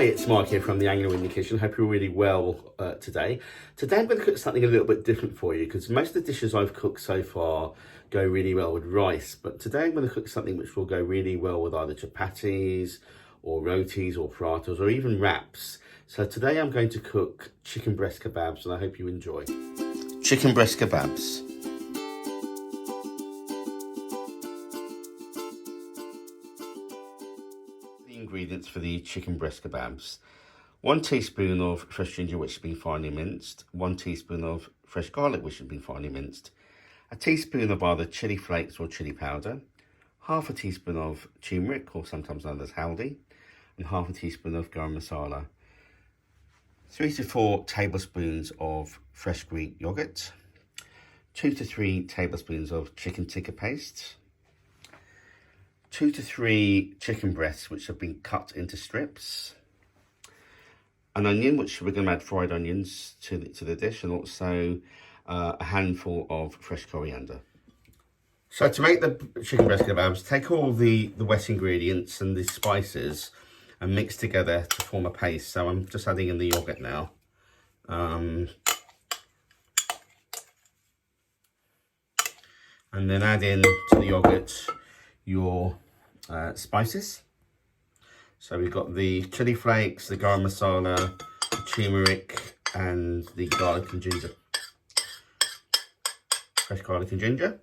it's Mark here from the Angler in the Kitchen. Hope you're really well today. Today I'm going to cook something a little bit different for you because most of the dishes I've cooked so far go really well with rice. But today I'm going to cook something which will go really well with either chapatis or rotis or parathas or even wraps. So today I'm going to cook chicken breast kebabs and I hope you enjoy. Chicken breast kebabs. Ingredients for the chicken breast kebabs: 1 teaspoon of fresh ginger which has been finely minced, 1 teaspoon of fresh garlic which has been finely minced, a teaspoon of either chili flakes or chili powder, half a teaspoon of turmeric or sometimes known as haldi, and half a teaspoon of garam masala, 3 to 4 tablespoons of fresh Greek yogurt, 2 to 3 tablespoons of chicken tikka paste, 2 to 3 chicken breasts which have been cut into strips, an onion which we're going to add fried onions to the dish, and also a handful of fresh coriander. So to make the chicken breast kebabs, take all the wet ingredients and the spices and mix together to form a paste. So I'm just adding in the yogurt now. And then add in to the yogurt your spices. So we've got the chili flakes, the garam masala, the turmeric, and the garlic and ginger. Fresh garlic and ginger.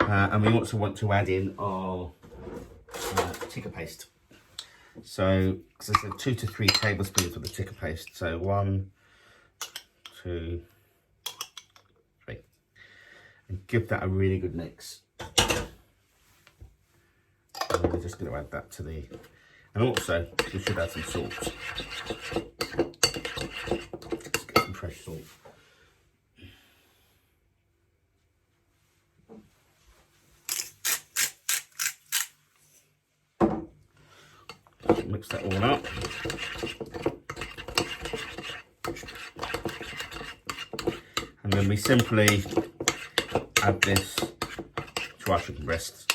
And we also want to add in our tikka paste. So, as I said, 2 to 3 tablespoons of the tikka paste. So 1, 2, 3. And give that a really good mix. And we're just going to add that to the, and also we should add some salt. Let's get some fresh salt. Mix that all up. And then we simply add this to our chicken breasts.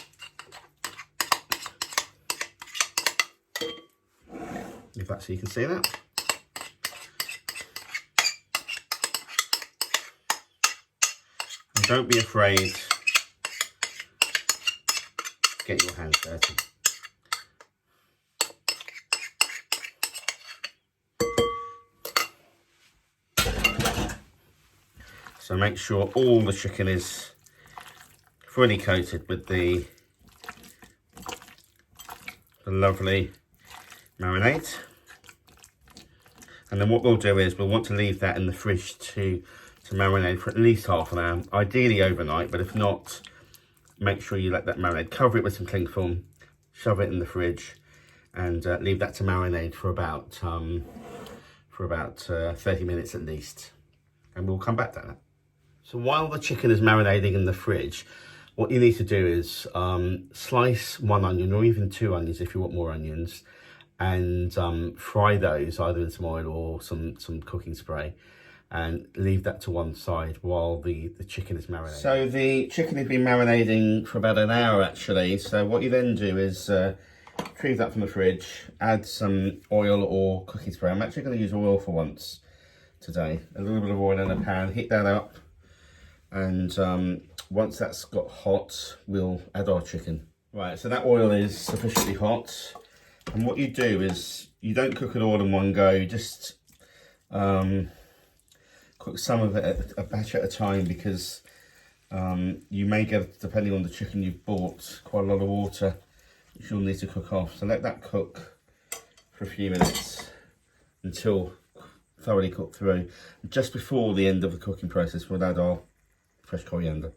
If that's so you can see that. And don't be afraid to get your hands dirty. So make sure all the chicken is fully coated with the lovely marinade. And then what we'll do is we'll want to leave that in the fridge to marinate for at least half an hour, ideally overnight, but if not, make sure you let that marinade. Cover it with some cling film, shove it in the fridge, and leave that to marinate for about 30 minutes at least. And we'll come back to that. So while the chicken is marinating in the fridge, what you need to do is slice 1 onion or even 2 onions if you want more onions, and fry those either in some oil or some cooking spray, and leave that to one side while the chicken is marinating. So the chicken has been marinating for about an hour actually. So what you then do is retrieve that from the fridge, add some oil or cooking spray. I'm actually going to use oil for once today. A little bit of oil in a pan, heat that up, and once that's got hot, we'll add our chicken. Right, so that oil is sufficiently hot. And what you do is, you don't cook it all in one go, you just cook some of it a batch at a time, because you may get, depending on the chicken you've bought, quite a lot of water which you'll need to cook off. So let that cook for a few minutes until thoroughly cooked through. Just before the end of the cooking process, we'll add our fresh coriander.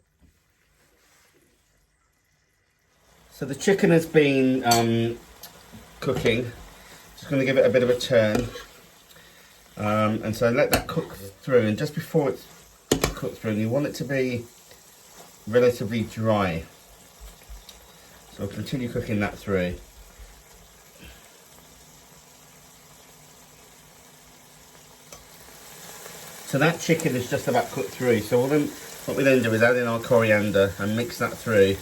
So the chicken has been cooking. Just going to give it a bit of a turn, and so let that cook through. And just before it's cooked through, you want it to be relatively dry. So I'll continue cooking that through. So that chicken is just about cooked through. So what we then do is add in our coriander and mix that through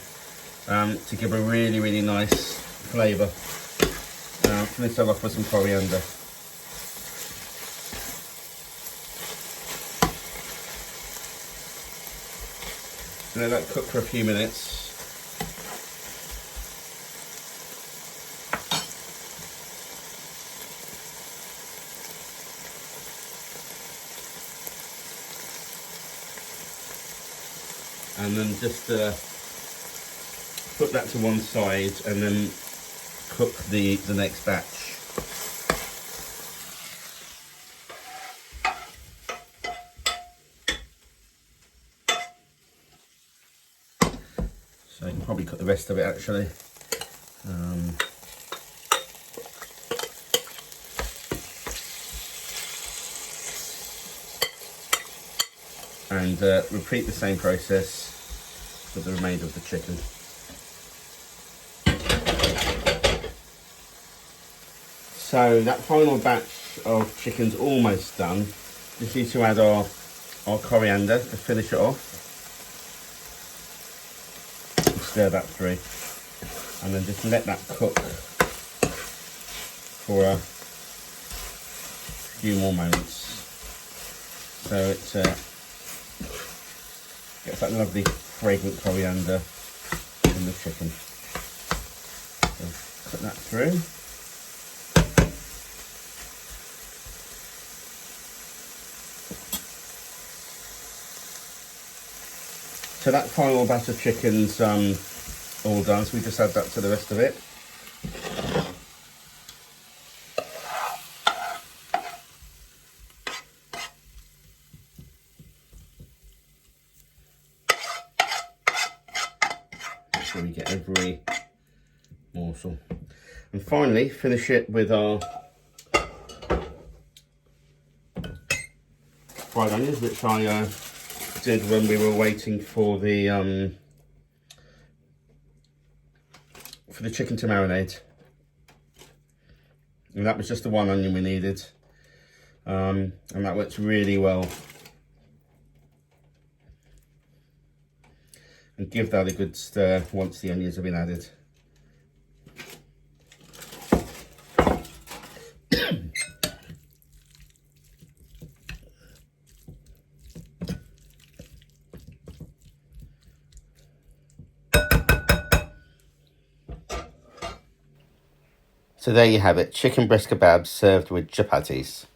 to give a really, really nice flavour. Finish that off with some coriander. Let that cook for a few minutes. And then just put that to one side and then cook the next batch. So you can probably cook the rest of it actually. And repeat the same process with the remainder of the chicken. So that final batch of chicken's almost done. Just need to add our coriander to finish it off. Stir that through, and then just let that cook for a few more moments. So it gets that lovely fragrant coriander in the chicken. So cut that through. So that final batch of chicken's all done, so we just add that to the rest of it. Make sure we get every morsel. And finally, finish it with our fried onions, which I did when we were waiting for the chicken to marinate. And that was just the one onion we needed, and that works really well. And give that a good stir once the onions have been added. So there you have it, chicken breast kebabs served with chapatis.